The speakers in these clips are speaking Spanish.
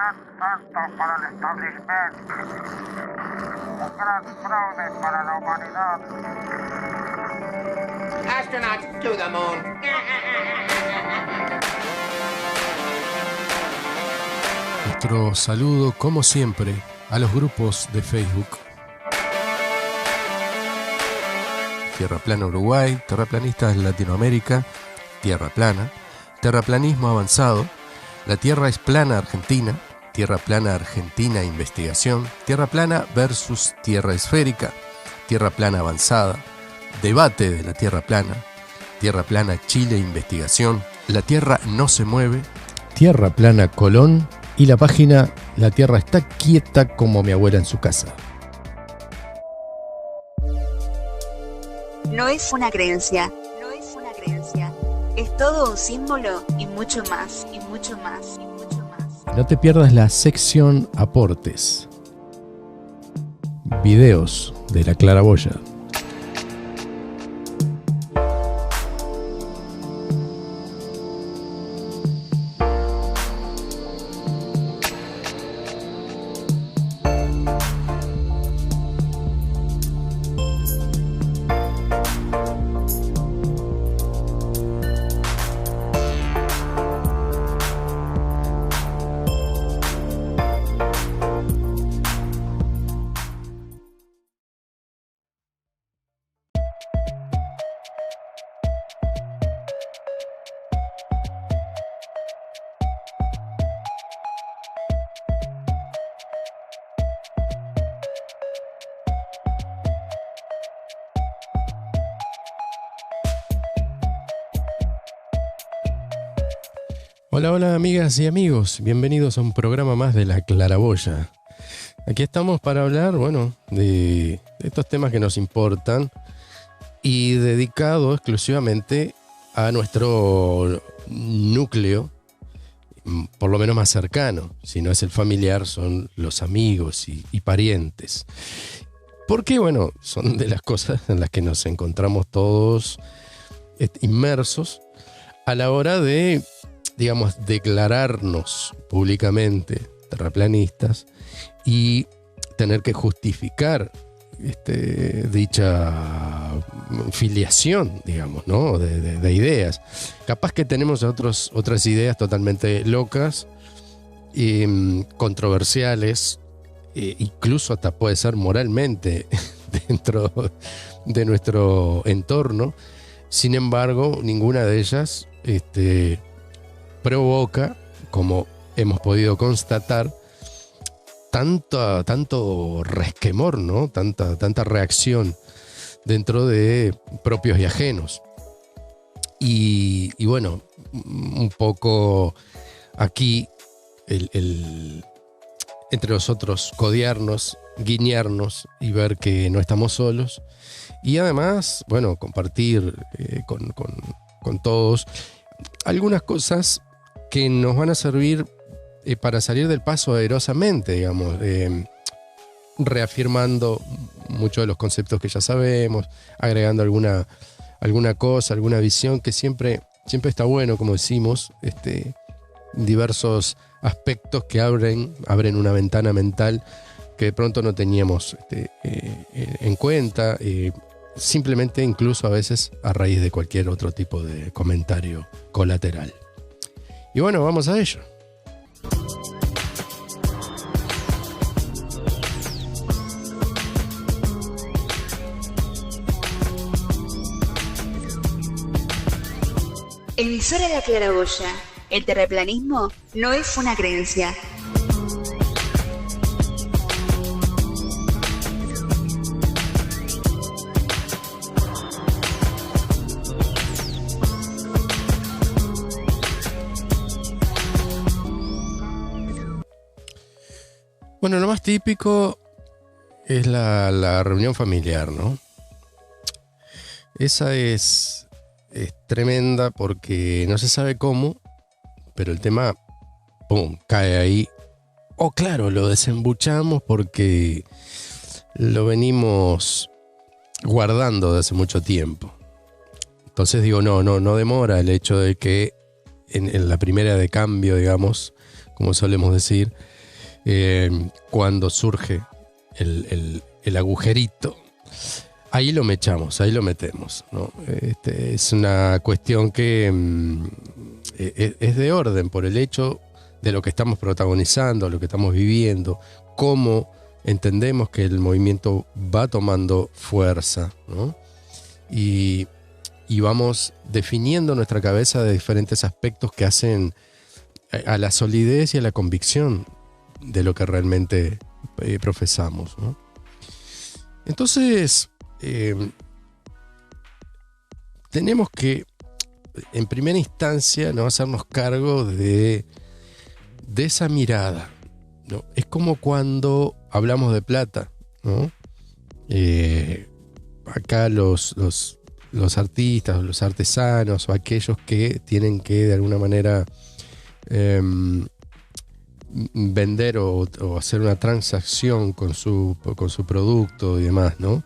gran salto para el establishment, un gran fraude para la humanidad. Astronauts to the moon. Nuestro saludo, como siempre, a los grupos de Facebook. Tierra Plana Uruguay, Terraplanistas Latinoamérica, Tierra Plana, Terraplanismo Avanzado, La Tierra es Plana Argentina, Tierra Plana Argentina Investigación, Tierra Plana versus Tierra Esférica, Tierra Plana Avanzada, Debate de la Tierra Plana, Tierra Plana Chile Investigación, La Tierra no se mueve, Tierra Plana Colón y la página La Tierra está quieta como mi abuela en su casa. No es una creencia, no es una creencia. Es todo un símbolo y mucho más, y mucho más, y mucho más. No te pierdas la sección Aportes. Videos de la Claraboya. Hola, hola amigas y amigos, bienvenidos a un programa más de La Claraboya. Aquí estamos para hablar, de estos temas que nos importan y dedicado exclusivamente a nuestro núcleo, por lo menos más cercano. Si no es el familiar, son los amigos y parientes. Porque, son de las cosas en las que nos encontramos todos inmersos a la hora de, declararnos públicamente terraplanistas y tener que justificar dicha filiación, de ideas. Capaz que tenemos otras ideas totalmente locas, controversiales, incluso hasta puede ser moralmente dentro de nuestro entorno. Sin embargo, ninguna de ellas provoca, como hemos podido constatar, tanto resquemor, tanta reacción dentro de propios y ajenos. Y un poco aquí entre nosotros codearnos, guiñarnos y ver que no estamos solos. Y además, compartir con todos algunas cosas que nos van a servir para salir del paso airosamente, reafirmando muchos de los conceptos que ya sabemos, agregando alguna cosa, alguna visión que siempre está bueno, como decimos, diversos aspectos que abren una ventana mental que de pronto no teníamos en cuenta, simplemente incluso a veces a raíz de cualquier otro tipo de comentario colateral. Y vamos a ello. Emisora La Claraboya. El terraplanismo no es una creencia. Lo más típico es la reunión familiar, ¿no? Esa es tremenda porque no se sabe cómo, pero el tema, ¡pum!, cae ahí. O claro, lo desembuchamos porque lo venimos guardando de hace mucho tiempo. Entonces digo, no demora el hecho de que en la primera de cambio, digamos, como solemos decir, cuando surge el agujerito, ahí lo mechamos, ahí lo metemos, ¿no? Es una cuestión que es de orden por el hecho de lo que estamos protagonizando, lo que estamos viviendo, cómo entendemos que el movimiento va tomando fuerza, ¿no? Y vamos definiendo nuestra cabeza de diferentes aspectos que hacen a la solidez y a la convicción de lo que realmente profesamos, ¿no? Entonces, tenemos que, en primera instancia, no hacernos cargo de esa mirada, ¿no? Es como cuando hablamos de plata, ¿no? Acá los artistas, los artesanos o aquellos que tienen que de alguna manera vender o hacer una transacción con su producto y demás, ¿no?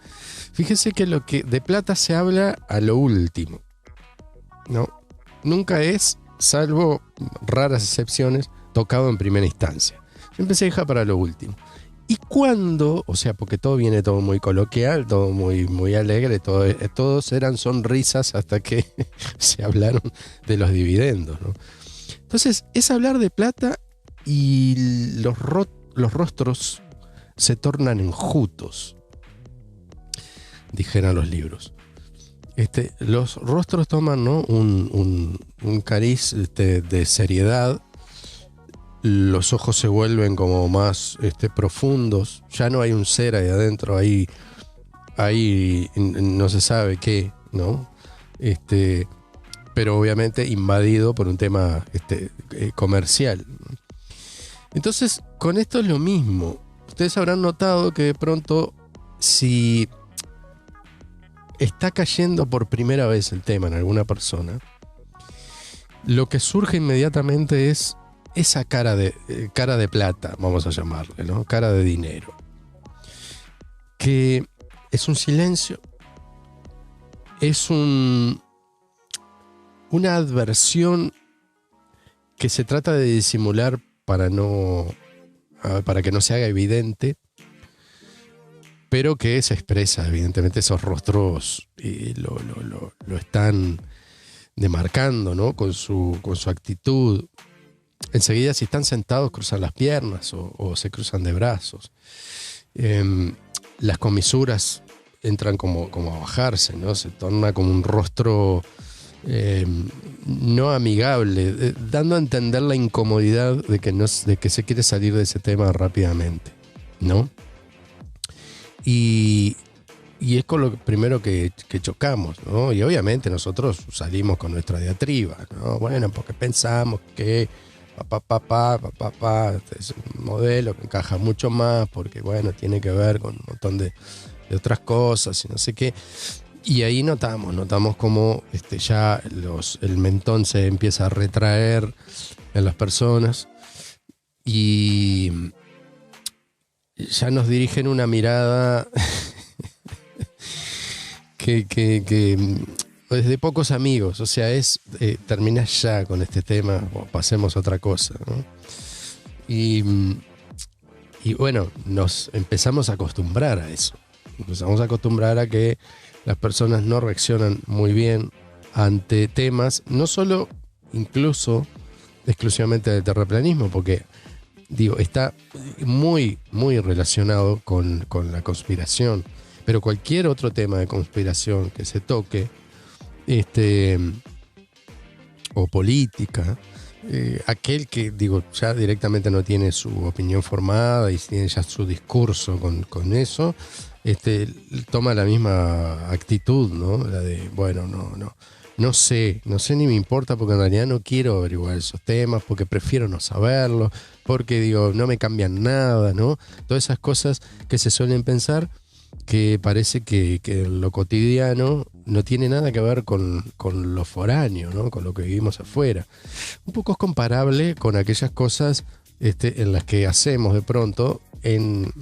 Fíjese que lo que de plata se habla a lo último, ¿no? Nunca es, salvo raras excepciones, tocado en primera instancia. Siempre se deja para lo último. Y cuando, o sea, porque todo viene todo muy coloquial, todo muy, muy alegre, todos eran sonrisas hasta que se hablaron de los dividendos, ¿no? Entonces, es hablar de plata y los rostros se tornan enjutos, dijeran los libros. Los rostros toman, ¿no?, un cariz de seriedad. Los ojos se vuelven como más profundos. Ya no hay un ser ahí adentro, ahí no se sabe qué, ¿no? Pero obviamente invadido por un tema comercial. Entonces, con esto es lo mismo. Ustedes habrán notado que de pronto, si está cayendo por primera vez el tema en alguna persona, lo que surge inmediatamente es esa cara de plata, vamos a llamarle, ¿no? Cara de dinero. Que es un silencio, es una adversión que se trata de disimular para que no se haga evidente, pero que se expresa, evidentemente. Esos rostros lo están demarcando, ¿no? Con su actitud. Enseguida, si están sentados, cruzan las piernas o se cruzan de brazos. Las comisuras entran como a bajarse, ¿no? Se torna como un rostro no amigable, dando a entender la incomodidad de que se quiere salir de ese tema rápidamente, ¿no? Y es con lo primero que chocamos, ¿no? Y obviamente nosotros salimos con nuestra diatriba, ¿no? Bueno, porque pensamos que este es un modelo que encaja mucho más, porque bueno, tiene que ver con un montón de otras cosas y no sé qué. Y ahí notamos como ya el mentón se empieza a retraer en las personas y ya nos dirigen una mirada que es de pocos amigos. O sea, termina ya con este tema o pasemos a otra cosa, ¿no? Y bueno, nos empezamos a acostumbrar a eso. Empezamos a acostumbrar a que las personas no reaccionan muy bien ante temas, no solo incluso exclusivamente del terraplanismo, porque digo, está muy, muy relacionado con la conspiración, pero cualquier otro tema de conspiración que se toque, o política, aquel que, digo, ya directamente no tiene su opinión formada y tiene ya su discurso con eso, toma la misma actitud, ¿no? La de, bueno, no sé ni me importa, porque en realidad no quiero averiguar esos temas, porque prefiero no saberlo, porque digo, no me cambian nada, ¿no? Todas esas cosas que se suelen pensar, que parece que lo cotidiano no tiene nada que ver con lo foráneo, ¿no? Con lo que vivimos afuera. Un poco es comparable con aquellas cosas en las que hacemos de pronto en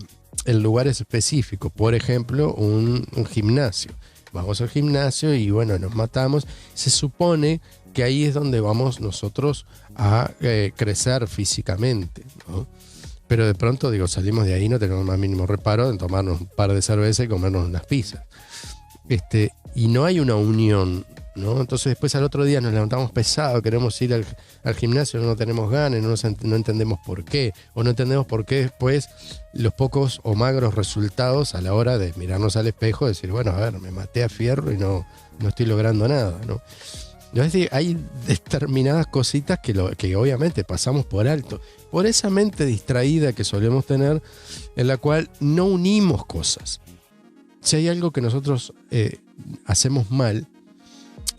lugares específicos. Por ejemplo, un gimnasio. Vamos al gimnasio y bueno, nos matamos. Se supone que ahí es donde vamos nosotros a crecer físicamente, ¿no? Pero de pronto, digo, salimos de ahí, no tenemos más mínimo reparo en tomarnos un par de cervezas y comernos unas pizzas. Y no hay una unión, ¿no? Entonces después al otro día nos levantamos pesados, queremos ir al gimnasio, no tenemos ganas, no entendemos por qué, o no entendemos por qué después los pocos o magros resultados a la hora de mirarnos al espejo, decir, bueno, a ver, me maté a fierro y no estoy logrando nada, ¿no? Es decir, hay determinadas cositas que obviamente pasamos por alto, por esa mente distraída que solemos tener, en la cual no unimos cosas. Si hay algo que nosotros hacemos mal,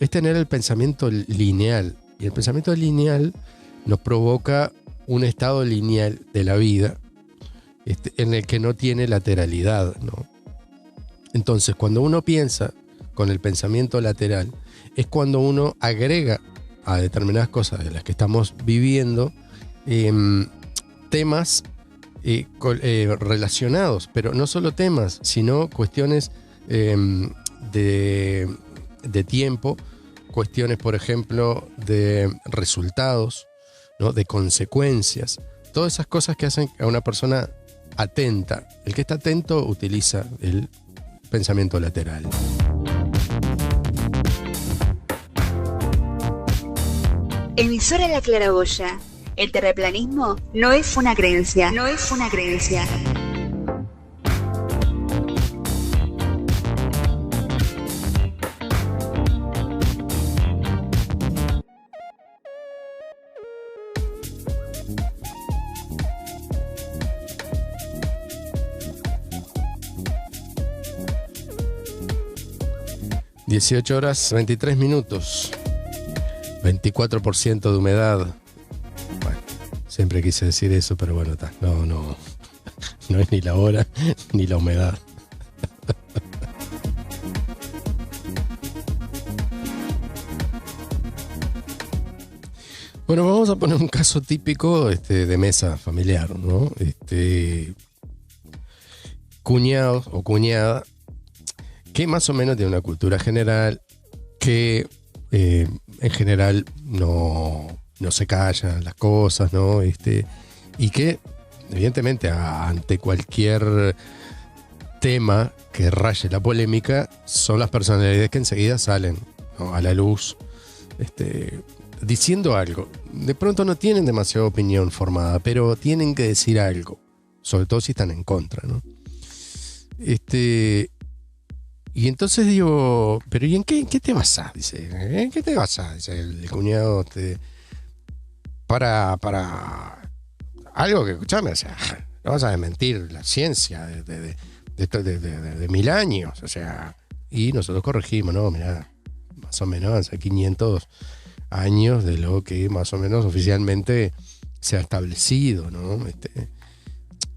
es tener el pensamiento lineal. Y el pensamiento lineal nos provoca un estado lineal de la vida en el que no tiene lateralidad, ¿no? Entonces, cuando uno piensa con el pensamiento lateral, es cuando uno agrega a determinadas cosas de las que estamos viviendo temas relacionados, pero no solo temas, sino cuestiones de tiempo, cuestiones, por ejemplo, de resultados, ¿no? De consecuencias, todas esas cosas que hacen a una persona atenta. El que está atento utiliza el pensamiento lateral. Emisora La Claraboya. El terraplanismo no es una creencia. No es una creencia. (18:23). 24% de humedad. Bueno, siempre quise decir eso, pero bueno, no es ni la hora ni la humedad. Bueno, vamos a poner un caso típico de mesa familiar, ¿no? Cuñados o cuñada que más o menos tiene una cultura general, que en general no se callan las cosas, ¿no? Y que evidentemente ante cualquier tema que raye la polémica, son las personalidades que enseguida salen, ¿no? A la luz, diciendo algo. De pronto no tienen demasiada opinión formada, pero tienen que decir algo, sobre todo si están en contra, ¿no? Y entonces digo, ¿pero y en qué te basás? Dice, ¿en qué te basás? Dice el cuñado, para algo que, escuchame, o sea, no vas a desmentir la ciencia de 1000 años, o sea, y nosotros corregimos, no, mirá, más o menos hace 500 años de lo que más o menos oficialmente se ha establecido, ¿no?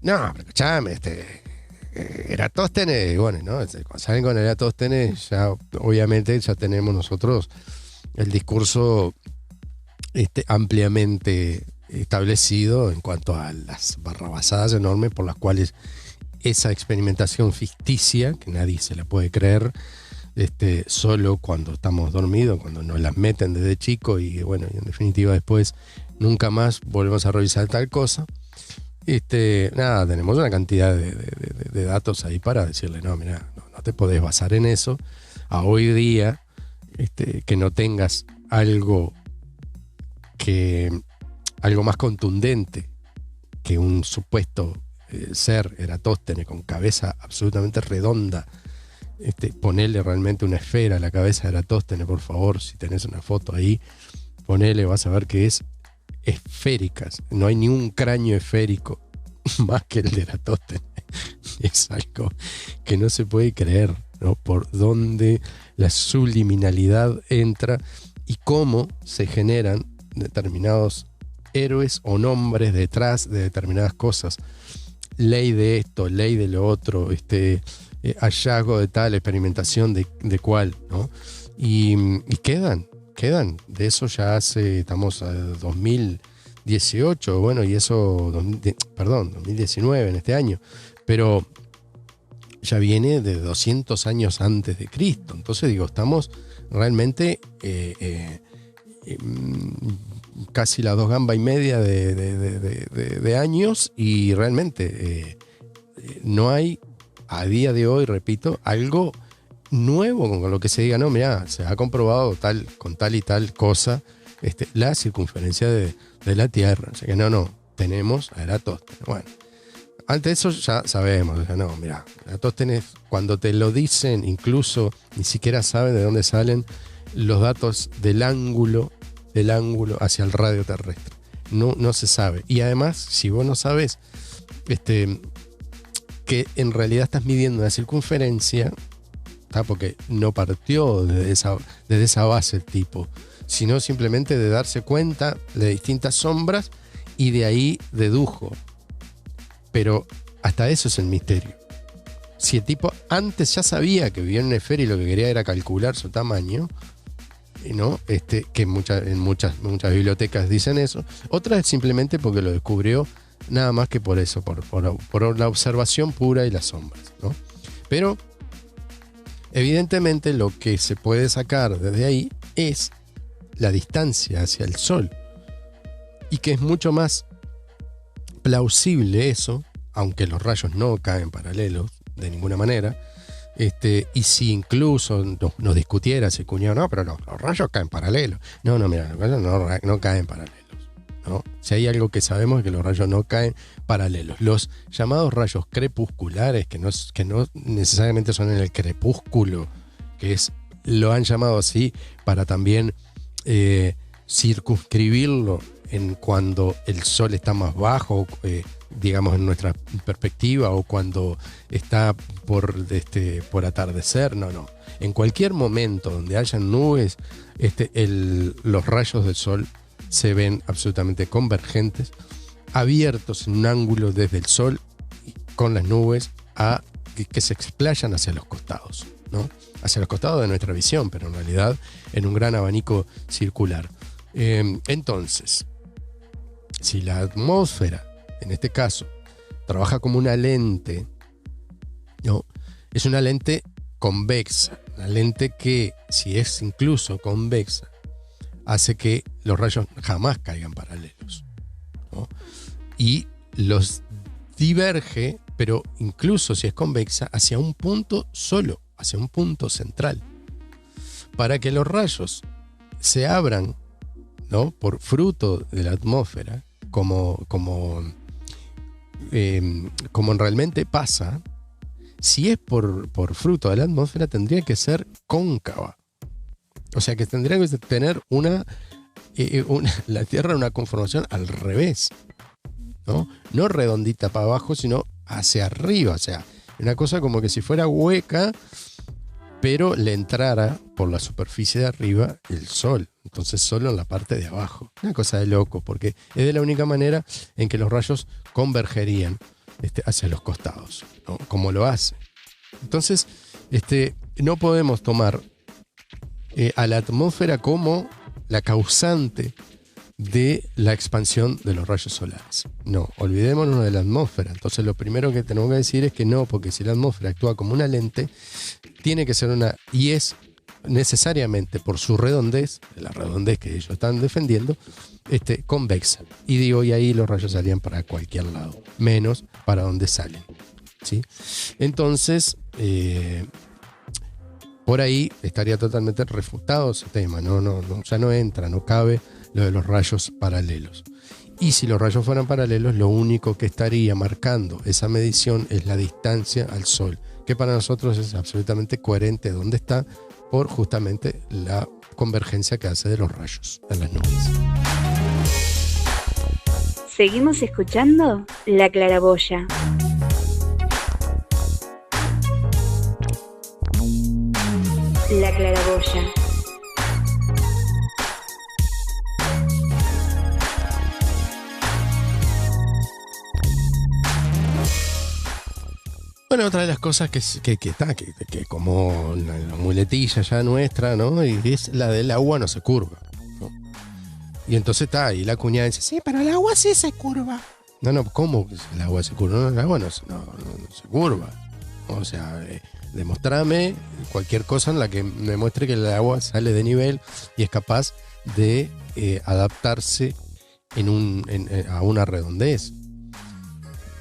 No, pero escuchame, Eratóstenes, bueno, ¿no? Cuando salen con Eratóstenes, ya obviamente ya tenemos nosotros el discurso ampliamente establecido en cuanto a las barrabasadas enormes por las cuales esa experimentación ficticia, que nadie se la puede creer, solo cuando estamos dormidos, cuando nos las meten desde chico y bueno, y en definitiva después nunca más volvemos a revisar tal cosa. Nada, tenemos una cantidad de datos ahí para decirle, no, mira, no te podés basar en eso. A hoy día, que no tengas algo más contundente que un supuesto ser Eratóstenes con cabeza absolutamente redonda. Ponele realmente una esfera a la cabeza de Eratóstenes, por favor, si tenés una foto ahí, ponele, vas a ver que es esféricas, no hay ni un cráneo esférico más que el de Eratóstenes. Es algo que no se puede creer, ¿no? Por dónde la subliminalidad entra y cómo se generan determinados héroes o nombres detrás de determinadas cosas. Ley de esto, ley de lo otro, hallazgo de tal, experimentación de cual, ¿no? Y quedan. De eso ya estamos a 2018, bueno, y eso, 2019 en este año, pero ya viene de 200 años antes de Cristo. Entonces digo, estamos realmente casi las 2 gambas y media de años y realmente no hay a día de hoy, repito, algo nuevo con lo que se diga, no, mira, se ha comprobado con tal y tal cosa la circunferencia de la Tierra. O sea que no, tenemos a Eratóstenes. Bueno, ante eso ya sabemos, o sea, no, mira, Eratóstenes, cuando te lo dicen, incluso ni siquiera saben de dónde salen los datos del ángulo hacia el radio terrestre. No se sabe. Y además, si vos no sabes que en realidad estás midiendo una circunferencia, porque no partió desde esa base el tipo, sino simplemente de darse cuenta de distintas sombras y de ahí dedujo. Pero hasta eso es el misterio. Si el tipo antes ya sabía que vivía en una esfera y lo que quería era calcular su tamaño, ¿no? Que en muchas bibliotecas dicen eso, otras es simplemente porque lo descubrió nada más que por eso, por la observación pura y las sombras, ¿no? Pero evidentemente lo que se puede sacar desde ahí es la distancia hacia el Sol, y que es mucho más plausible eso, aunque los rayos no caen paralelos de ninguna manera, y si incluso nos discutiera ese cuñado, no, pero los rayos caen paralelos. No, mira, los rayos no caen paralelos, ¿no? Si hay algo que sabemos es que los rayos no caen paralelos. Los llamados rayos crepusculares, que no necesariamente son en el crepúsculo, lo han llamado así para también circunscribirlo en cuando el Sol está más bajo, digamos en nuestra perspectiva, o cuando está por atardecer. No. En cualquier momento donde hayan nubes, los rayos del Sol se ven absolutamente convergentes, abiertos en un ángulo desde el Sol con las nubes que se explayan hacia los costados, ¿no? Hacia los costados de nuestra visión, pero en realidad en un gran abanico circular. Entonces, si la atmósfera, en este caso, trabaja como una lente, ¿no? Es una lente convexa, una lente que, si es incluso convexa, hace que los rayos jamás caigan paralelos, ¿no? Y los diverge, pero incluso si es convexa, hacia un punto solo, hacia un punto central, para que los rayos se abran, ¿no? Por fruto de la atmósfera, como realmente pasa. Si es por fruto de la atmósfera, tendría que ser cóncava. O sea que tendría que tener la Tierra una conformación al revés, ¿no? No redondita para abajo, sino hacia arriba. O sea, una cosa como que si fuera hueca, pero le entrara por la superficie de arriba el Sol. Entonces solo en la parte de abajo. Una cosa de loco, porque es de la única manera en que los rayos convergerían hacia los costados, ¿no? Como lo hace. Entonces, no podemos tomar a la atmósfera como la causante de la expansión de los rayos solares. No, olvidémonos de la atmósfera. Entonces lo primero que tenemos que decir es que no, porque si la atmósfera actúa como una lente, tiene que ser y es necesariamente por su redondez, la redondez que ellos están defendiendo, convexa. Y ahí los rayos salían para cualquier lado, menos para donde salen, ¿sí? Entonces, por ahí estaría totalmente refutado ese tema. Ya no entra, no cabe lo de los rayos paralelos. Y si los rayos fueran paralelos, lo único que estaría marcando esa medición es la distancia al Sol, que para nosotros es absolutamente coherente donde está, por justamente la convergencia que hace de los rayos en las nubes. Seguimos escuchando La Claraboya. La Claraboya. Bueno, otra de las cosas que como la muletilla ya nuestra, ¿no? Y es la del agua no se curva, ¿no? Y entonces está ahí la cuñada dice, sí, pero el agua sí se curva. No, ¿cómo el agua se curva? No, el agua no se curva. O sea, Demostrame cualquier cosa en la que me muestre que el agua sale de nivel y es capaz de adaptarse a una redondez.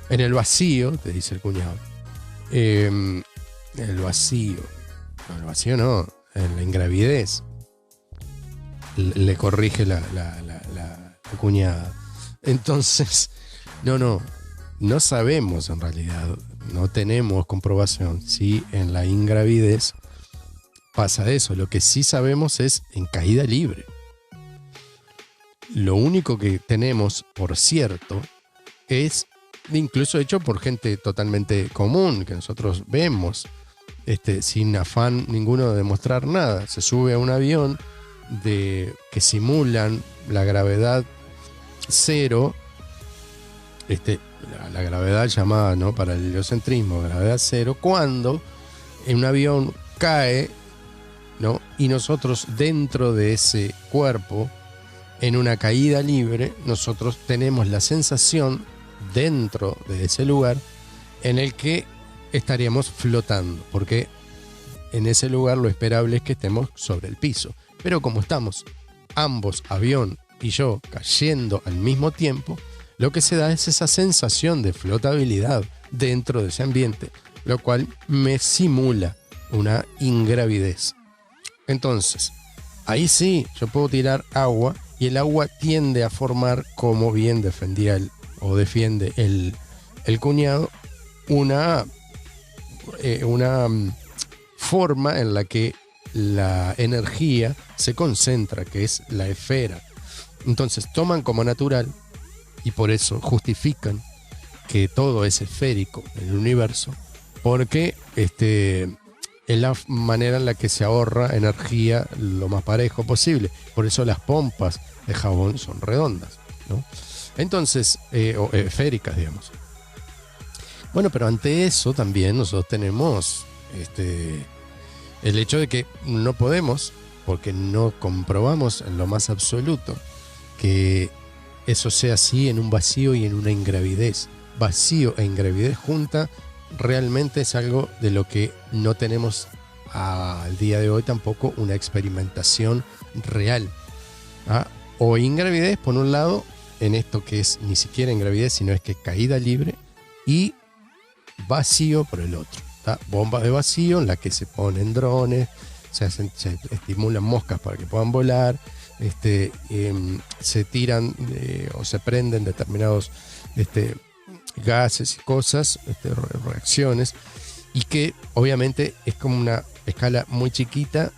En el vacío, te dice el cuñado. El vacío. No, el vacío no. En la ingravidez. Le corrige la cuñada. Entonces, no sabemos en realidad, no tenemos comprobación si en la ingravidez pasa eso. Lo que sí sabemos es en caída libre. Lo único que tenemos, por cierto, es incluso hecho por gente totalmente común, que nosotros vemos, sin afán ninguno de demostrar nada. Se sube a un avión que simulan la gravedad cero, la gravedad llamada, ¿no?, para el heliocentrismo, gravedad cero, cuando un avión cae, ¿no?, y nosotros dentro de ese cuerpo, en una caída libre, nosotros tenemos la sensación dentro de ese lugar en el que estaríamos flotando, porque en ese lugar lo esperable es que estemos sobre el piso. Pero como estamos ambos, avión y yo, cayendo al mismo tiempo, lo que se da es esa sensación de flotabilidad dentro de ese ambiente, lo cual me simula una ingravidez. Entonces, ahí sí, yo puedo tirar agua y el agua tiende a formar, como bien defiende el cuñado, una forma en la que la energía se concentra, que es la esfera. Entonces toman como natural, y por eso justifican que todo es esférico en el universo, porque es la manera en la que se ahorra energía lo más parejo posible. Por eso las pompas de jabón son redondas, ¿no? Entonces, o esféricas, digamos. Bueno, pero ante eso también nosotros tenemos el hecho de que no podemos, porque no comprobamos en lo más absoluto que eso sea así en un vacío y en una ingravidez. Vacío e ingravidez junta realmente es algo de lo que no tenemos al día de hoy tampoco una experimentación real. O ingravidez por un lado, en esto que es ni siquiera ingravidez, sino es que caída libre, y vacío por el otro. Bombas de vacío en la que se ponen drones, se estimulan moscas para que puedan volar, se tiran o se prenden determinados gases y cosas, reacciones, y que obviamente es como una escala muy chiquita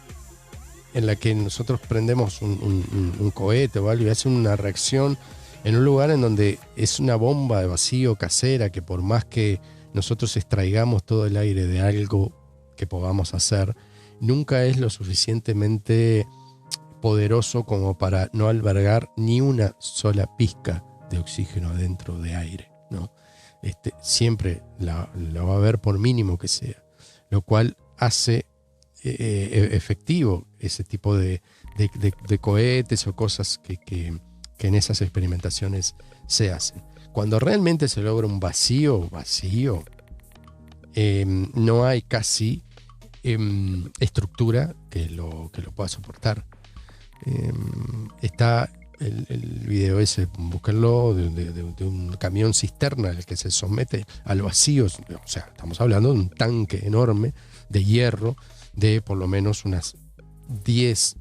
en la que nosotros prendemos un cohete o algo y hace una reacción en un lugar en donde es una bomba de vacío casera, que por más que nosotros extraigamos todo el aire de algo que podamos hacer, nunca es lo suficientemente poderoso como para no albergar ni una sola pizca de oxígeno adentro de aire, ¿no? Siempre la va a haber, por mínimo que sea, lo cual hace efectivo ese tipo de cohetes o cosas que en esas experimentaciones se hacen. Cuando realmente se logra un vacío, no hay casi estructura que lo pueda soportar. Está el video ese, búsquenlo, de un camión cisterna el que se somete al vacío. O sea, estamos hablando de un tanque enorme de hierro de por lo menos unas 10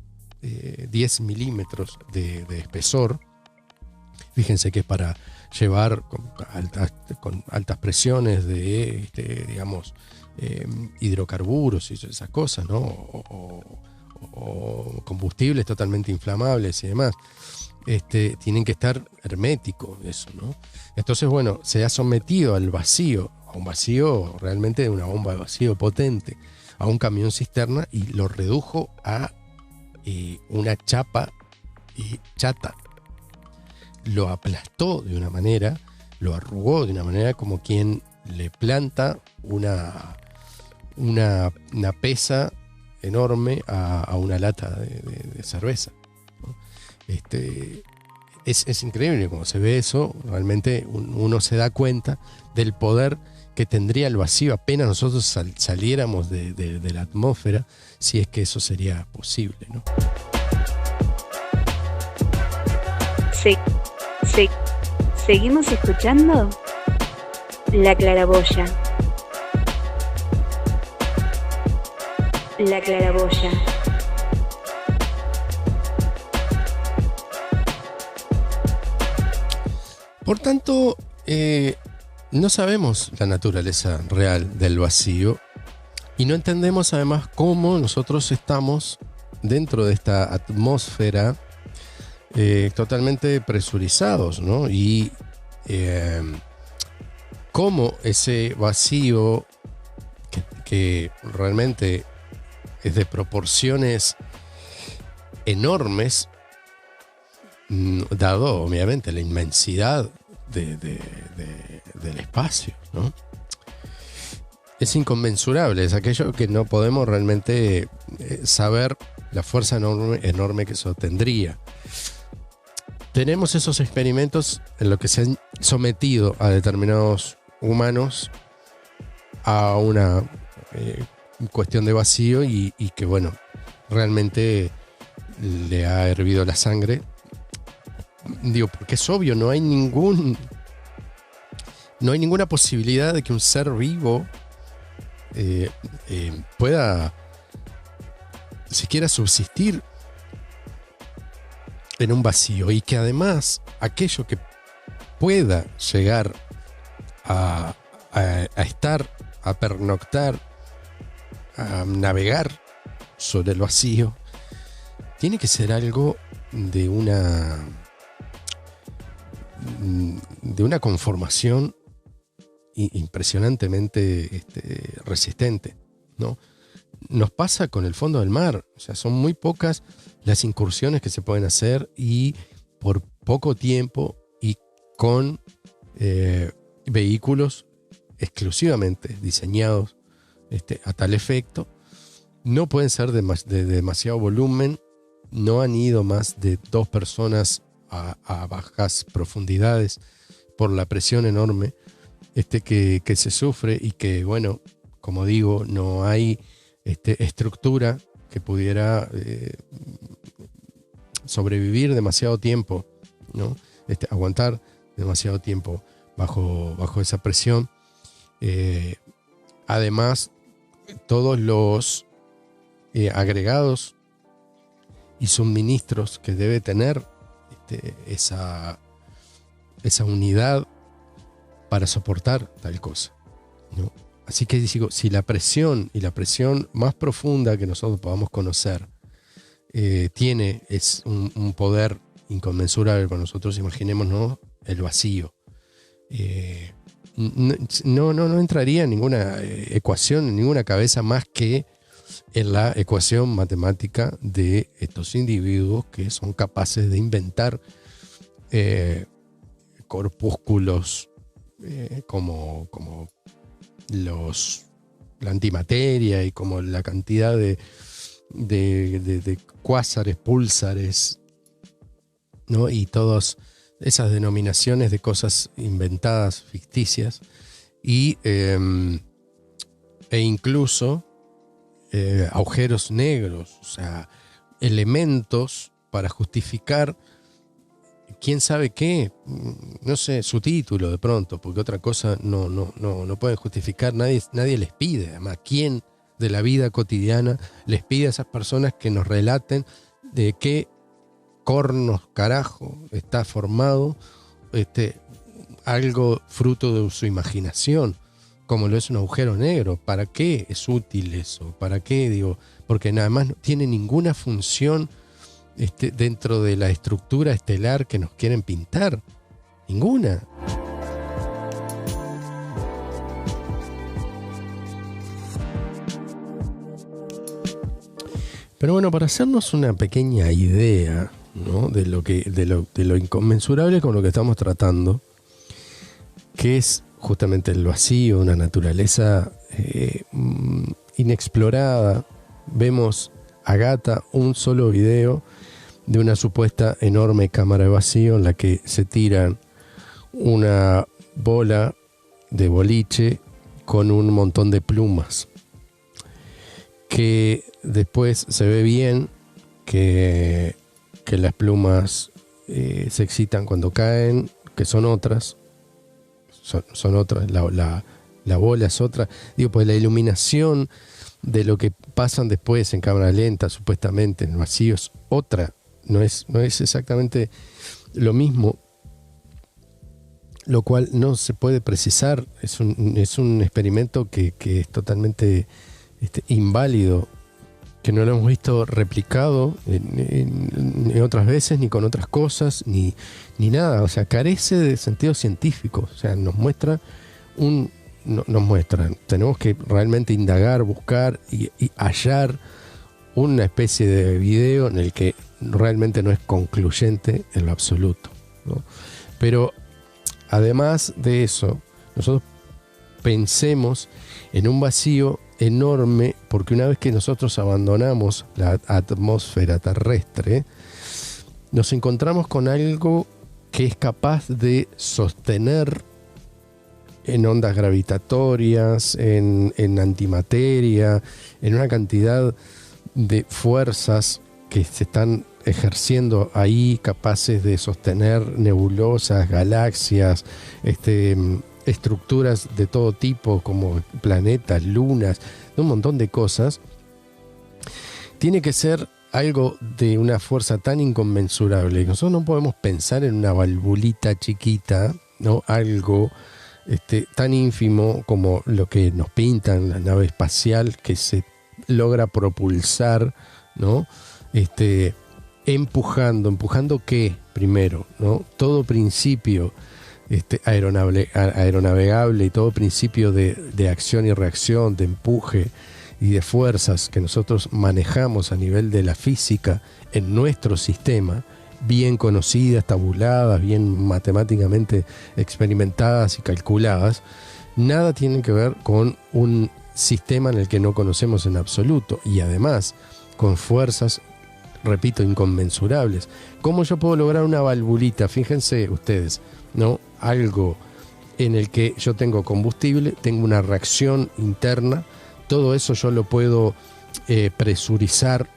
milímetros de espesor. Fíjense que es para llevar con altas presiones de, digamos, hidrocarburos y esas cosas, ¿no? O combustibles totalmente inflamables y demás. Tienen que estar herméticos eso, ¿no? Entonces, bueno, se ha sometido al vacío, a un vacío realmente de una bomba de vacío potente, a un camión cisterna, y lo redujo a una chapa chata. Lo aplastó de una manera, lo arrugó de una manera como quien le planta una pesa enorme a una lata de cerveza, ¿no? es increíble cuando se ve eso. Realmente uno se da cuenta del poder que tendría el vacío apenas nosotros saliéramos de la atmósfera, si es que eso sería posible, ¿no? Seguimos escuchando La Claraboya. La Claraboya. Por tanto, no sabemos la naturaleza real del vacío y no entendemos además cómo nosotros estamos dentro de esta atmósfera totalmente presurizados, ¿no? Y cómo ese vacío que realmente es de proporciones enormes, dado obviamente la inmensidad del espacio, ¿no? Es inconmensurable, es aquello que no podemos realmente saber la fuerza enorme que eso tendría. Tenemos esos experimentos en los que se han sometido a determinados humanos a una cuestión de vacío y que, bueno, realmente le ha hervido la sangre. Digo, porque es obvio, no hay ninguna posibilidad de que un ser vivo pueda siquiera subsistir en un vacío, y que además aquello que pueda llegar a estar, a pernoctar, a navegar sobre el vacío, tiene que ser algo de una conformación impresionantemente resistente, ¿no? Nos pasa con el fondo del mar. O sea, son muy pocas las incursiones que se pueden hacer, y por poco tiempo y con vehículos exclusivamente diseñados a tal efecto. No pueden ser de demasiado volumen. No han ido más de 2 personas a bajas profundidades por la presión enorme que se sufre, y que, bueno, como digo, no hay estructura que pudiera sobrevivir demasiado tiempo, ¿no? Aguantar demasiado tiempo bajo esa presión. Además, todos los agregados y suministros que debe tener esa unidad para soportar tal cosa, ¿no? Así que digo, si la presión más profunda que nosotros podamos conocer es un poder inconmensurable para nosotros, imaginémonos el vacío. No entraría en ninguna ecuación, en ninguna cabeza, más que en la ecuación matemática de estos individuos que son capaces de inventar corpúsculos como la antimateria, y como la cantidad de cuásares, púlsares, ¿no? Y todas esas denominaciones de cosas inventadas, ficticias, e incluso agujeros negros, o sea, elementos para justificar quién sabe qué, no sé, su título de pronto, porque otra cosa no pueden justificar. Nadie les pide, además, ¿quién de la vida cotidiana les pide a esas personas que nos relaten de qué cornos carajo está formado algo fruto de su imaginación, como lo es un agujero negro? ¿Para qué es útil eso? ¿Para qué? Digo, porque nada más no tiene ninguna función dentro de la estructura estelar que nos quieren pintar. Ninguna. Pero bueno, para hacernos una pequeña idea, ¿no?, de lo inconmensurable con lo que estamos tratando, que es justamente el vacío, una naturaleza inexplorada. Vemos a gata un solo video de una supuesta enorme cámara de vacío en la que se tiran una bola de boliche con un montón de plumas, que después se ve bien que las plumas se excitan cuando caen, que son otras, son otras, la bola es otra, digo, pues la iluminación de lo que pasan después en cámara lenta, supuestamente en el vacío, es otra, no es exactamente lo mismo, lo cual no se puede precisar, es un experimento que es totalmente inválido, que no lo hemos visto replicado en otras veces, ni con otras cosas, ni nada, o sea, carece de sentido científico, o sea, nos muestran, tenemos que realmente indagar, buscar y hallar una especie de video en el que realmente no es concluyente en lo absoluto, ¿no? Pero además de eso, nosotros pensemos en un vacío enorme, porque una vez que nosotros abandonamos la atmósfera terrestre, nos encontramos con algo que es capaz de sostener en ondas gravitatorias, en antimateria, en una cantidad de fuerzas que se están ejerciendo ahí, capaces de sostener nebulosas, galaxias, estructuras de todo tipo, como planetas, lunas, un montón de cosas. Tiene que ser algo de una fuerza tan inconmensurable. Nosotros no podemos pensar en una valvulita chiquita, ¿no? Algo tan ínfimo como lo que nos pintan, la nave espacial que se logra propulsar, ¿no? Empujando ¿qué? Primero, ¿no? Todo principio aeronavegable y todo principio de acción y reacción, de empuje y de fuerzas que nosotros manejamos a nivel de la física en nuestro sistema, bien conocidas, tabuladas, bien matemáticamente experimentadas y calculadas, nada tiene que ver con un sistema en el que no conocemos en absoluto, y además con fuerzas, repito, inconmensurables. ¿Cómo yo puedo lograr una valvulita? Fíjense ustedes, ¿no? Algo en el que yo tengo combustible, tengo una reacción interna, todo eso yo lo puedo presurizar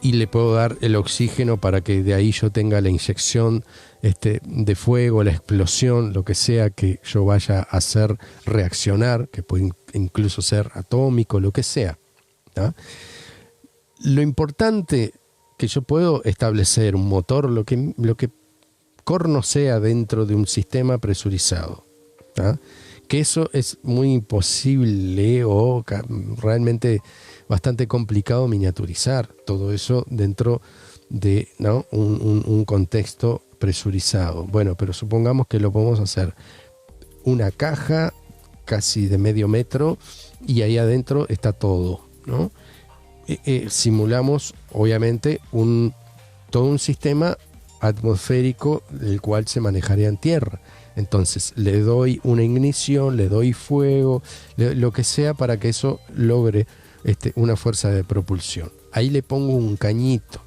y le puedo dar el oxígeno para que de ahí yo tenga la inyección de fuego, la explosión, lo que sea que yo vaya a hacer reaccionar, que puede incluso ser atómico, lo que sea, ¿no? Lo importante que yo puedo establecer un motor, lo que corno sea dentro de un sistema presurizado, ¿no? Que eso es muy imposible o realmente bastante complicado miniaturizar todo eso dentro de, ¿no? un contexto presurizado. Bueno, pero supongamos que lo podemos hacer una caja casi de medio metro y ahí adentro está todo, ¿no? Simulamos obviamente todo un sistema atmosférico el cual se manejaría en tierra. Entonces le doy una ignición, le doy fuego, lo que sea para que eso logre una fuerza de propulsión. Ahí le pongo un cañito.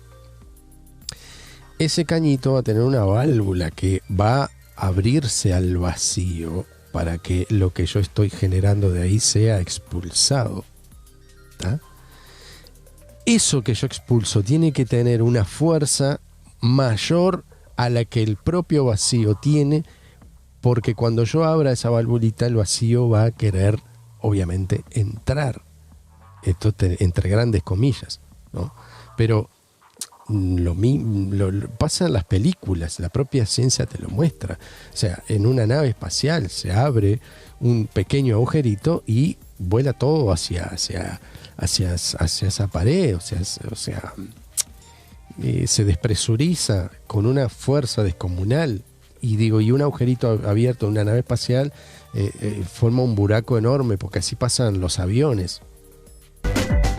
Ese cañito va a tener una válvula que va a abrirse al vacío para que lo que yo estoy generando de ahí sea expulsado, ¿tá? Eso que yo expulso tiene que tener una fuerza mayor a la que el propio vacío tiene, porque cuando yo abra esa valvulita el vacío va a querer obviamente entrar, esto entre grandes comillas, ¿no? Pero lo pasa en las películas, la propia ciencia te lo muestra. O sea, en una nave espacial se abre un pequeño agujerito y vuela todo hacia esa pared, o sea, se despresuriza con una fuerza descomunal. Y un agujerito abierto en una nave espacial forma un buraco enorme, porque así pasan los aviones.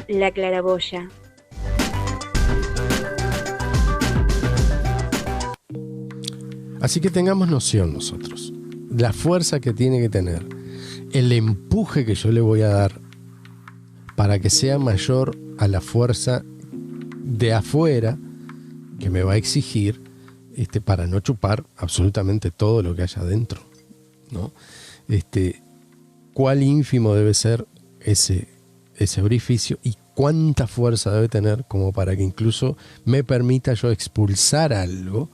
La claraboya. Así que tengamos noción nosotros, la fuerza que tiene que tener, el empuje que yo le voy a dar para que sea mayor a la fuerza de afuera, que me va a exigir para no chupar absolutamente todo lo que haya adentro, ¿no? Cuál ínfimo debe ser ese orificio y cuánta fuerza debe tener como para que incluso me permita yo expulsar algo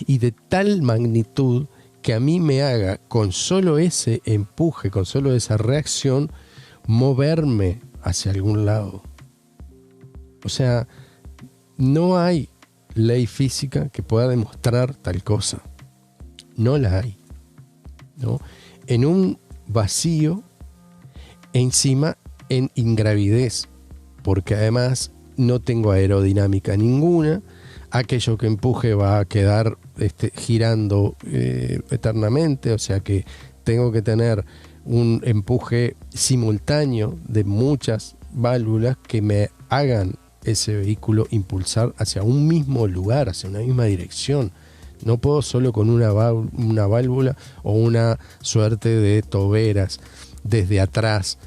y de tal magnitud que a mí me haga con solo ese empuje, con solo esa reacción, moverme hacia algún lado. O sea, no hay ley física que pueda demostrar tal cosa. No la hay, ¿no? En un vacío, encima en ingravidez, porque además no tengo aerodinámica ninguna, aquello que empuje va a quedar girando eternamente, o sea que tengo que tener un empuje simultáneo de muchas válvulas que me hagan ese vehículo impulsar hacia un mismo lugar, hacia una misma dirección. No puedo solo con una válvula o una suerte de toberas desde atrás.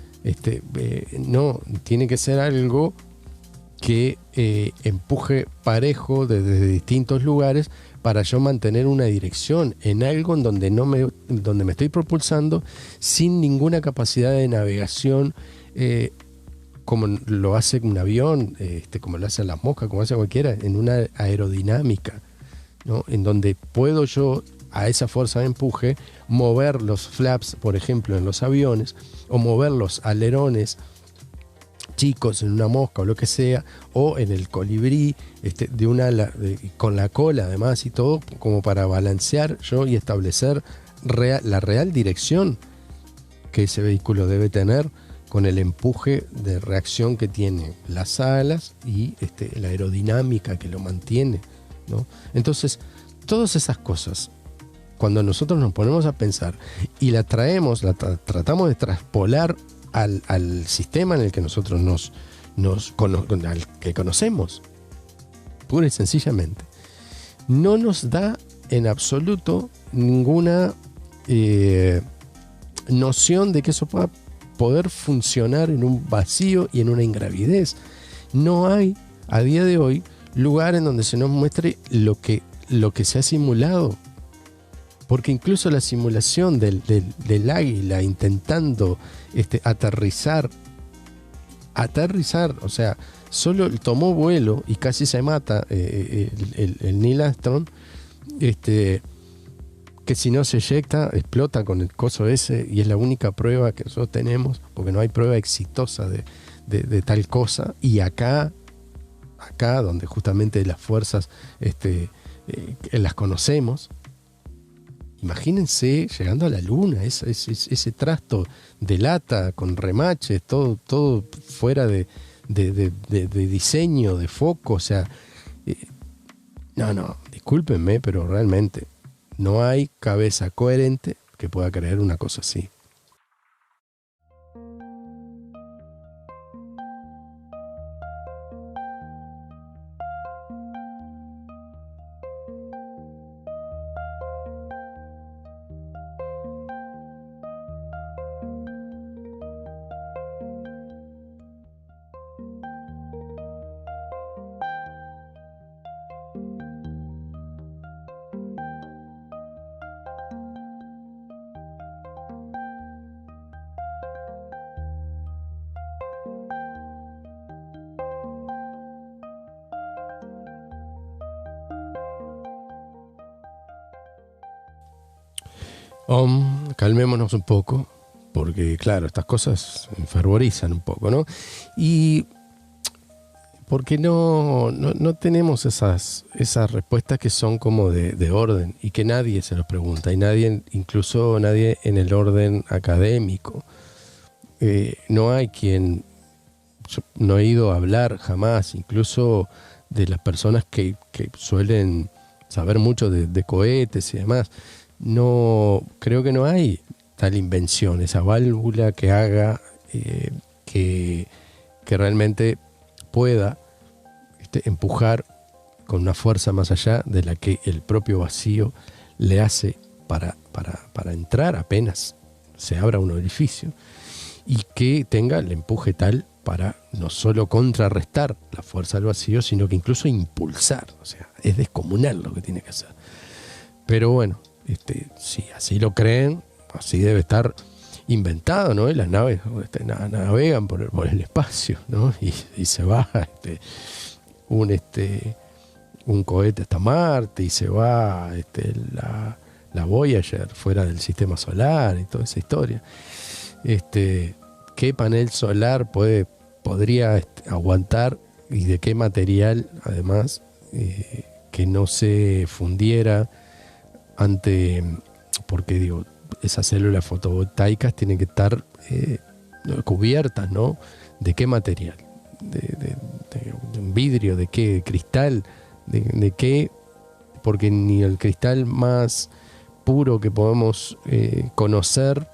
No, tiene que ser algo que empuje parejo desde distintos lugares para yo mantener una dirección en algo en donde donde me estoy propulsando sin ninguna capacidad de navegación, como lo hace un avión, como lo hacen las moscas, como hace cualquiera, en una aerodinámica, ¿no? En donde puedo yo, a esa fuerza de empuje, mover los flaps, por ejemplo, en los aviones, o mover los alerones chicos en una mosca o lo que sea, o en el colibrí, con la cola además y todo, como para balancear yo y establecer la real dirección que ese vehículo debe tener con el empuje de reacción que tiene las alas y la aerodinámica que lo mantiene, ¿no? Entonces, todas esas cosas, cuando nosotros nos ponemos a pensar y la tratamos de traspolar al sistema en el que nosotros al que conocemos, pura y sencillamente, no nos da en absoluto ninguna noción de que eso pueda poder funcionar en un vacío y en una ingravidez. No hay a día de hoy lugar en donde se nos muestre lo que se ha simulado, porque incluso la simulación del águila intentando aterrizar, o sea, solo tomó vuelo y casi se mata el Neil Armstrong, que si no se eyecta, explota con el coso ese, y es la única prueba que nosotros tenemos, porque no hay prueba exitosa de tal cosa. Y acá donde justamente las fuerzas las conocemos, imagínense llegando a la luna, ese trasto de lata con remaches, todo fuera de diseño, de foco, o sea, no, discúlpenme, pero realmente no hay cabeza coherente que pueda creer una cosa así. Calmémonos un poco, porque claro, estas cosas enfervorizan un poco, ¿no? Y porque no tenemos esas respuestas que son como de orden y que nadie se los pregunta, y incluso nadie en el orden académico. No hay quien, yo no he ido a hablar jamás, incluso de las personas que suelen saber mucho de cohetes y demás. No, creo que no hay tal invención, esa válvula que haga que realmente pueda empujar con una fuerza más allá de la que el propio vacío le hace para entrar apenas se abra un orificio, y que tenga el empuje tal para no solo contrarrestar la fuerza del vacío, sino que incluso impulsar. O sea, es descomunal lo que tiene que hacer. Pero bueno, si así lo creen, así debe estar inventado, ¿no? Y las naves navegan por el espacio, ¿no? Y se va un cohete hasta Marte, y se va la Voyager fuera del sistema solar y toda esa historia. ¿Qué panel solar podría aguantar, y de qué material, además, que no se fundiera porque digo, esas células fotovoltaicas tienen que estar cubiertas, ¿no? ¿De qué material? ¿De un vidrio? ¿De qué? ¿De cristal? ¿De qué? Porque ni el cristal más puro que podemos conocer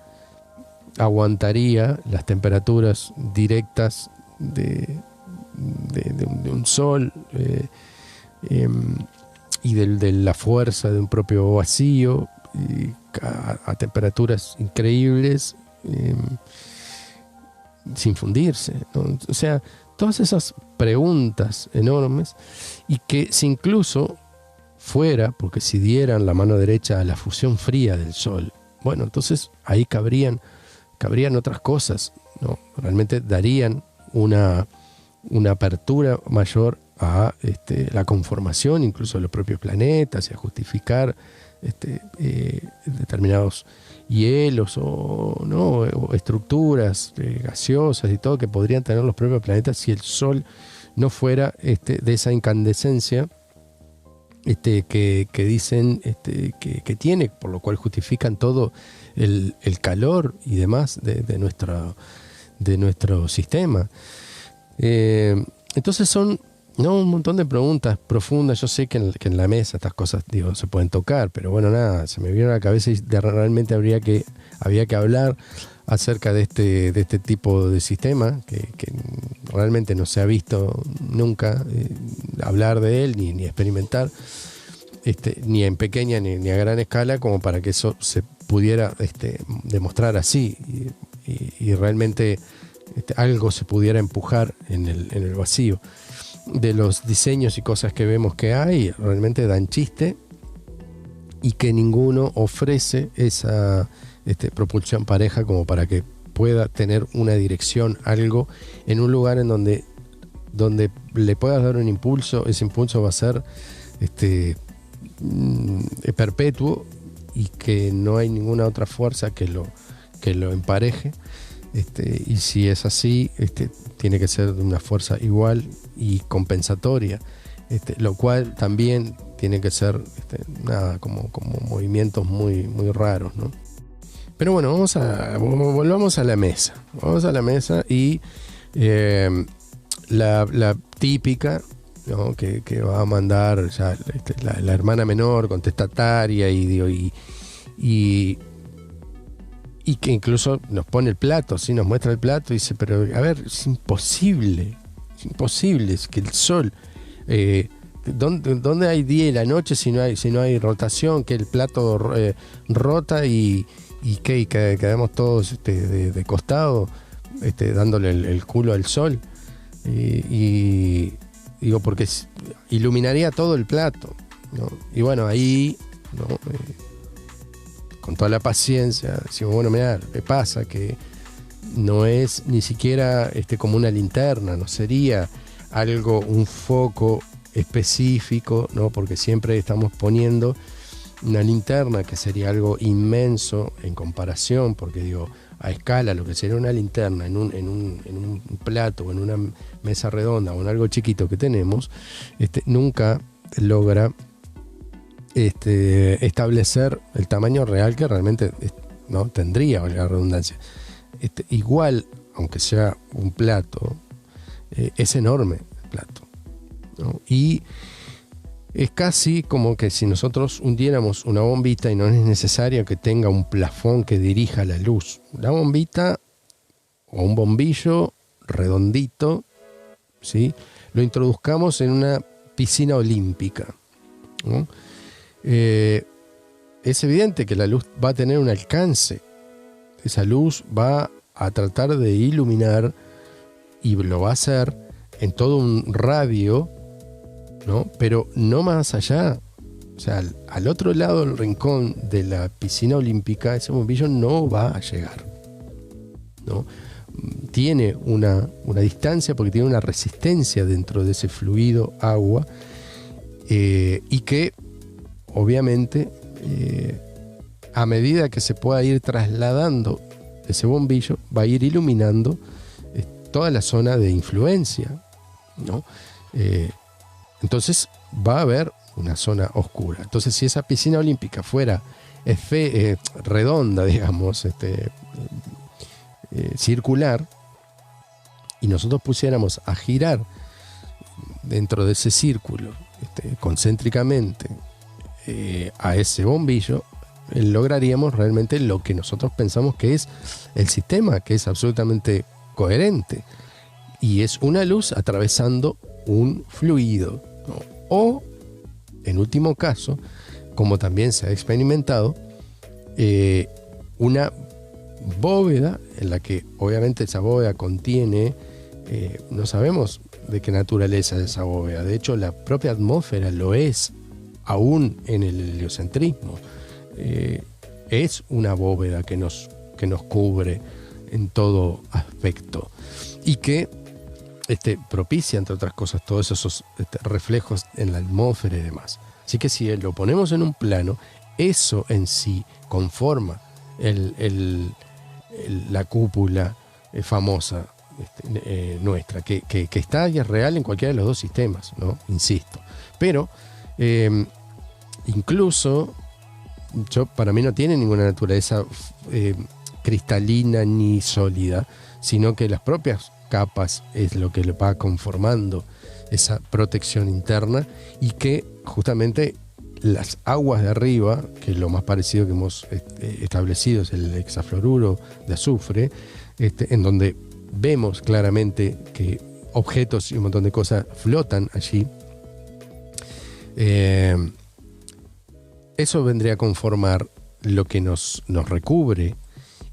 aguantaría las temperaturas directas de un sol y de la fuerza de un propio vacío, a temperaturas increíbles, sin fundirse, ¿no? O sea, todas esas preguntas enormes, y que si incluso fuera, porque si dieran la mano derecha a la fusión fría del Sol, bueno, entonces ahí cabrían otras cosas, ¿no? Realmente darían una apertura mayor a la conformación incluso de los propios planetas, y a justificar determinados hielos o estructuras gaseosas y todo que podrían tener los propios planetas si el Sol no fuera de esa incandescencia que dicen que tiene, por lo cual justifican todo el calor y demás de nuestro sistema. Entonces son un montón de preguntas profundas. Yo sé que en la mesa estas cosas, digo, se pueden tocar, pero bueno, nada, se me vino a la cabeza y realmente había que hablar acerca de este tipo de sistema que realmente no se ha visto nunca hablar de él ni experimentar, ni en pequeña ni a gran escala, como para que eso se pudiera demostrar así y realmente algo se pudiera empujar en el vacío. De los diseños y cosas que vemos que hay, realmente dan chiste, y que ninguno ofrece esa propulsión pareja como para que pueda tener una dirección, algo en un lugar en donde le puedas dar un impulso. Ese impulso va a ser perpetuo, y que no hay ninguna otra fuerza que lo empareje. Y si es así, tiene que ser de una fuerza igual y compensatoria, lo cual también tiene que ser como movimientos muy, muy raros, ¿no? Pero bueno, volvamos a la mesa. Vamos a la mesa y la típica, ¿no? que va a mandar ya la hermana menor contestataria y que incluso nos pone el plato, ¿sí? Nos muestra el plato y dice, pero a ver, es imposible, es que el Sol, ¿dónde hay día y la noche si no hay rotación? Que el plato rota y quedamos todos de costado, dándole el culo al Sol, y digo, porque iluminaría todo el plato, ¿no? Y bueno, ahí, ¿no? Con toda la paciencia decimos, bueno, mirá, ¿qué pasa? Que no es ni siquiera como una linterna, no sería un foco específico, ¿no? Porque siempre estamos poniendo una linterna, que sería algo inmenso en comparación, porque digo, a escala, lo que sería una linterna en un plato o en una mesa redonda o en algo chiquito que tenemos, nunca logra establecer el tamaño real que realmente no tendría, la redundancia. Igual, aunque sea un plato, es enorme el plato, ¿no? Y es casi como que si nosotros hundiéramos una bombita, y no es necesario que tenga un plafón que dirija la luz. La bombita o un bombillo redondito, ¿sí? Lo introduzcamos en una piscina olímpica, ¿no? Es evidente que la luz va a tener un alcance. Esa luz va a tratar de iluminar y lo va a hacer en todo un radio, ¿no? Pero no más allá. O sea, al otro lado del rincón de la piscina olímpica, ese bombillo no va a llegar, ¿no? Tiene una distancia porque tiene una resistencia dentro de ese fluido agua, y que obviamente a medida que se pueda ir trasladando ese bombillo va a ir iluminando toda la zona de influencia, ¿no? Entonces va a haber una zona oscura. Entonces, si esa piscina olímpica fuera redonda, digamos, circular, y nosotros pusiéramos a girar dentro de ese círculo concéntricamente a ese bombillo, lograríamos realmente lo que nosotros pensamos que es el sistema, que es absolutamente coherente, y es una luz atravesando un fluido, ¿no? O, en último caso, como también se ha experimentado, una bóveda en la que obviamente esa bóveda contiene, no sabemos de qué naturaleza es esa bóveda, de hecho la propia atmósfera lo es, aún en el heliocentrismo, es una bóveda que nos cubre en todo aspecto y que propicia, entre otras cosas, todos esos reflejos en la atmósfera y demás. Así que si lo ponemos en un plano, eso en sí conforma la cúpula famosa nuestra, que está y es real en cualquiera de los dos sistemas, ¿no? Insisto. Pero incluso para mí no tiene ninguna naturaleza cristalina ni sólida, sino que las propias capas es lo que le va conformando esa protección interna, y que justamente las aguas de arriba, que es lo más parecido que hemos establecido, es el hexafluoruro de azufre, en donde vemos claramente que objetos y un montón de cosas flotan allí. Eso vendría a conformar lo que nos recubre,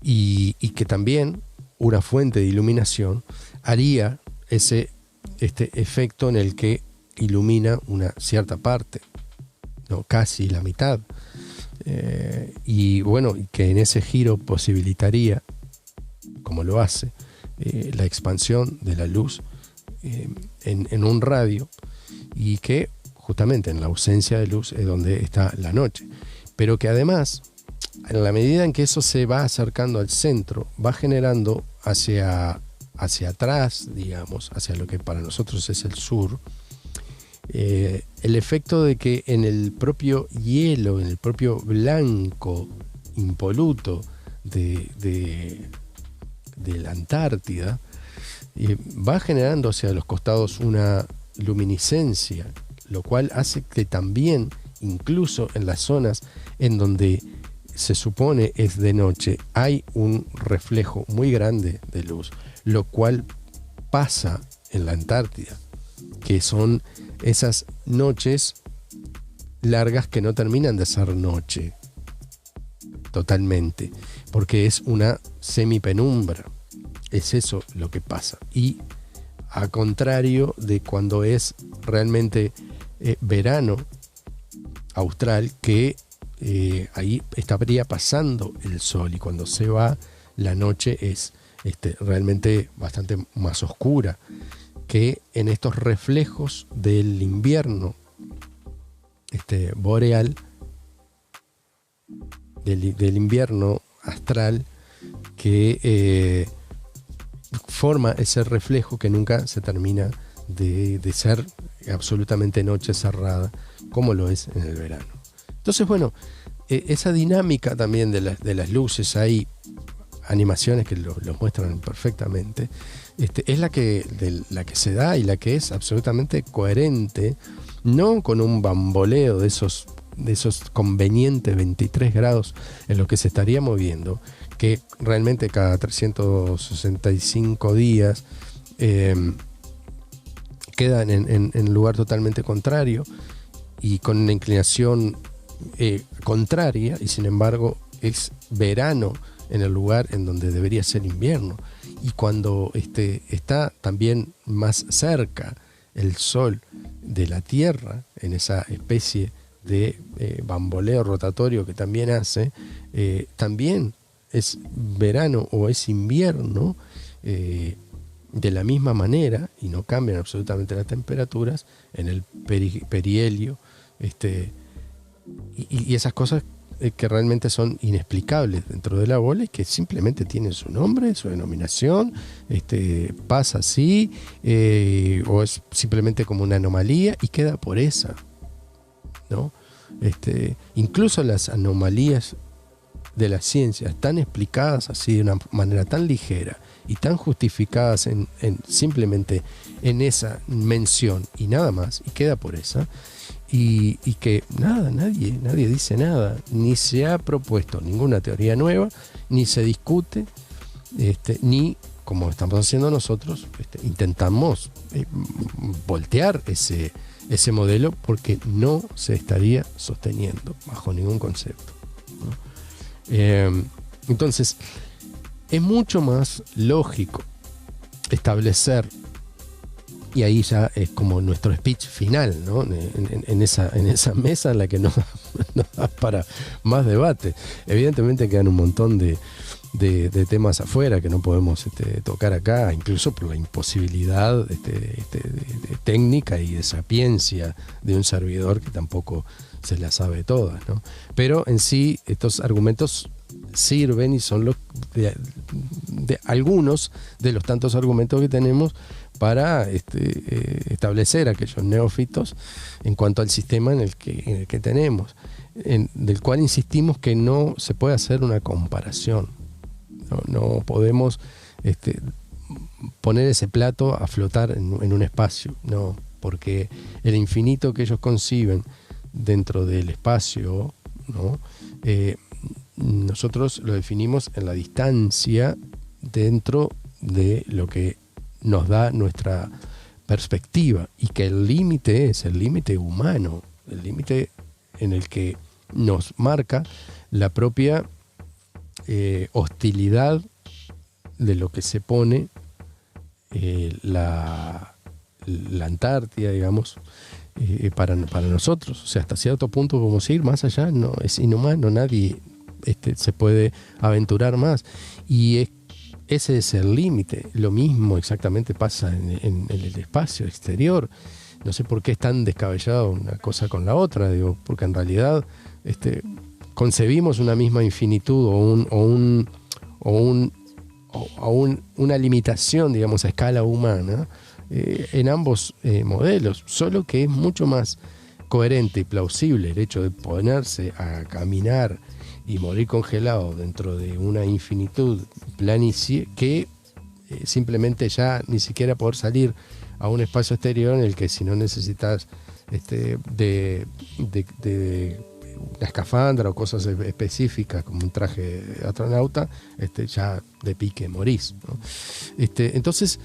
y que también una fuente de iluminación haría ese efecto en el que ilumina una cierta parte, ¿no? Casi la mitad, y bueno, que en ese giro posibilitaría, como lo hace, la expansión de la luz en un radio, y que justamente en la ausencia de luz es donde está la noche, pero que además, en la medida en que eso se va acercando al centro, va generando hacia atrás, digamos, hacia lo que para nosotros es el sur, el efecto de que en el propio hielo, en el propio blanco impoluto de la Antártida, va generando hacia los costados una luminiscencia, lo cual hace que también, incluso en las zonas en donde se supone es de noche, hay un reflejo muy grande de luz, lo cual pasa en la Antártida, que son esas noches largas que no terminan de ser noche totalmente, porque es una semipenumbra. Es eso lo que pasa. Y a contrario de cuando es realmente verano austral, que ahí estaría pasando el sol, y cuando se va la noche es realmente bastante más oscura que en estos reflejos del invierno boreal, del invierno astral, que forma ese reflejo que nunca se termina de ser absolutamente noche cerrada, como lo es en el verano. Entonces, bueno, esa dinámica también de las luces, hay animaciones que los muestran perfectamente, es la que se da, y la que es absolutamente coherente, no con un bamboleo de esos convenientes 23 grados en los que se estaría moviendo, que realmente cada 365 días quedan en lugar totalmente contrario y con una inclinación contraria, y sin embargo es verano en el lugar en donde debería ser invierno. y cuando está también más cerca el Sol de la Tierra, en esa especie de bamboleo rotatorio que también hace, también es verano o es invierno de la misma manera, y no cambian absolutamente las temperaturas en el perihelio, y esas cosas que realmente son inexplicables dentro de la bola y que simplemente tienen su nombre, su denominación, pasa así, o es simplemente como una anomalía y queda por esa, ¿no? Incluso las anomalías de la ciencia están explicadas así de una manera tan ligera y tan justificadas en simplemente en esa mención y nada más, y queda por esa. Y que nadie dice nada, ni se ha propuesto ninguna teoría nueva, ni se discute, ni, como estamos haciendo nosotros, intentamos voltear ese modelo, porque no se estaría sosteniendo bajo ningún concepto, ¿no? Entonces, es mucho más lógico establecer, y ahí ya es como nuestro speech final, ¿no? En esa mesa en la que nos da para más debate. Evidentemente quedan un montón de temas afuera que no podemos tocar acá, incluso por la imposibilidad de técnica y de sapiencia de un servidor que tampoco se las sabe todas, ¿no? Pero en sí estos argumentos sirven y son de algunos de los tantos argumentos que tenemos para establecer aquellos neófitos en cuanto al sistema en el que tenemos, del cual insistimos que no se puede hacer una comparación. No podemos poner ese plato a flotar en un espacio, no, porque el infinito que ellos conciben dentro del espacio, ¿no? Nosotros lo definimos en la distancia dentro de lo que nos da nuestra perspectiva, y que el límite es el límite humano, el límite en el que nos marca la propia hostilidad de lo que se pone la Antártida, digamos, para nosotros. O sea, hasta cierto punto podemos ir más allá, no es inhumano, nadie se puede aventurar más, y ese es el límite. Lo mismo exactamente pasa en el espacio exterior. No sé por qué es tan descabellado una cosa con la otra, digo, porque en realidad concebimos una misma infinitud una limitación, digamos, a escala humana en ambos modelos, solo que es mucho más coherente y plausible el hecho de ponerse a caminar y morir congelado dentro de una infinitud planicie que simplemente ya ni siquiera poder salir a un espacio exterior en el que, si no necesitas de una escafandra o cosas específicas como un traje de astronauta, ya de pique morís, ¿no? Entonces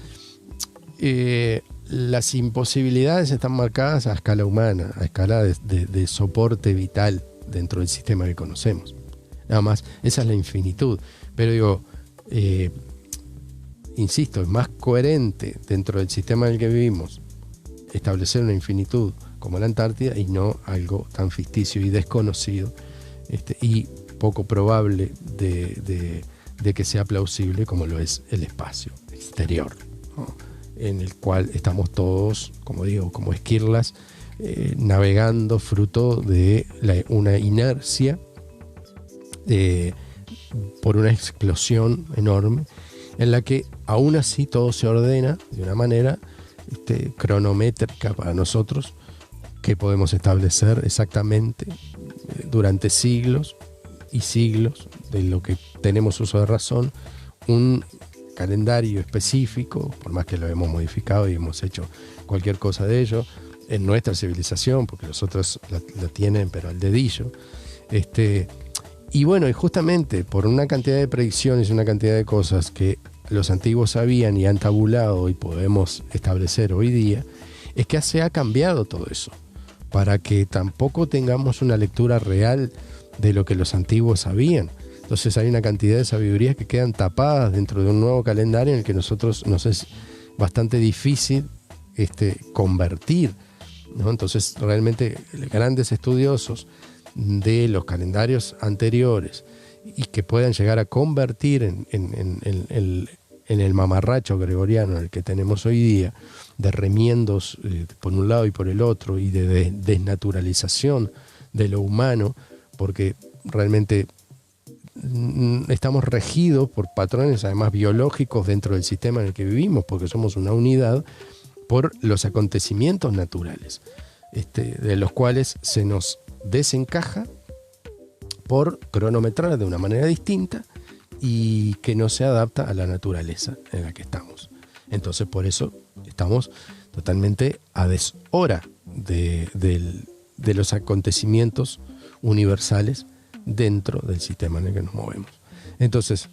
las imposibilidades están marcadas a escala humana, a escala de soporte vital dentro del sistema que conocemos. Nada más, esa es la infinitud. Pero digo, insisto, es más coherente dentro del sistema en el que vivimos establecer una infinitud como la Antártida, y no algo tan ficticio y desconocido y poco probable de que sea plausible como lo es el espacio exterior, ¿no? En el cual estamos todos, como digo, como esquirlas, navegando fruto de una inercia por una explosión enorme, en la que aún así todo se ordena de una manera cronométrica para nosotros, que podemos establecer exactamente durante siglos y siglos, de lo que tenemos uso de razón, un calendario específico, por más que lo hemos modificado y hemos hecho cualquier cosa de ello en nuestra civilización, porque los otros la tienen pero al dedillo, y bueno, y justamente por una cantidad de predicciones y una cantidad de cosas que los antiguos sabían y han tabulado y podemos establecer hoy día, es que se ha cambiado todo eso, para que tampoco tengamos una lectura real de lo que los antiguos sabían. Entonces hay una cantidad de sabidurías que quedan tapadas dentro de un nuevo calendario en el que nosotros nos es bastante difícil convertir, ¿no? Entonces realmente grandes estudiosos de los calendarios anteriores y que puedan llegar a convertir en el mamarracho gregoriano en el que tenemos hoy día, de remiendos por un lado y por el otro, y de desnaturalización de lo humano, porque realmente estamos regidos por patrones además biológicos dentro del sistema en el que vivimos, porque somos una unidad, por los acontecimientos naturales, de los cuales se nos desencaja por cronometrar de una manera distinta y que no se adapta a la naturaleza en la que estamos. Entonces por eso estamos totalmente a deshora de los acontecimientos universales dentro del sistema en el que nos movemos. Entonces,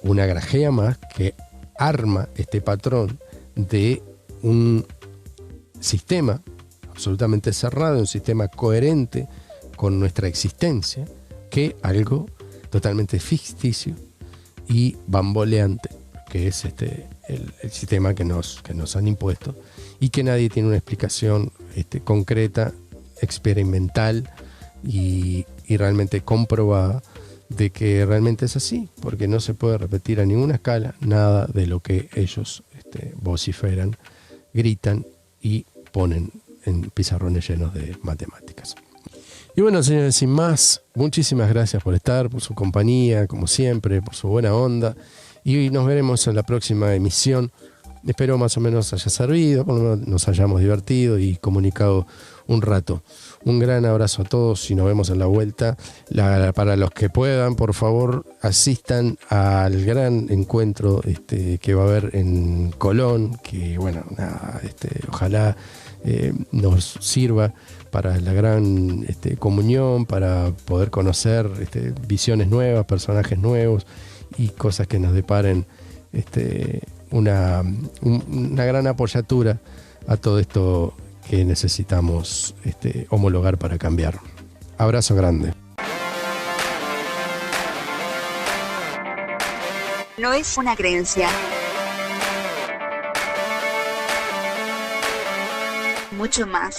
una grajea más que arma este patrón de un sistema absolutamente cerrado, un sistema coherente con nuestra existencia, que algo totalmente ficticio y bamboleante, que es el sistema que nos han impuesto y que nadie tiene una explicación concreta, experimental y realmente comprobada de que realmente es así, porque no se puede repetir a ninguna escala nada de lo que ellos vociferan, gritan y ponen en pizarrones llenos de matemáticas. Y bueno, señores, sin más, muchísimas gracias por estar, por su compañía, como siempre, por su buena onda, y nos veremos en la próxima emisión. Espero más o menos haya servido, por lo menos nos hayamos divertido y comunicado un rato. Un gran abrazo a todos y nos vemos en la vuelta. Para los que puedan, por favor, asistan al gran encuentro que va a haber en Colón, que bueno, nada, ojalá nos sirva para la gran comunión, para poder conocer visiones nuevas, personajes nuevos y cosas que nos deparen una gran apoyatura a todo esto que necesitamos homologar para cambiar. Abrazo grande. No es una creencia. Mucho más.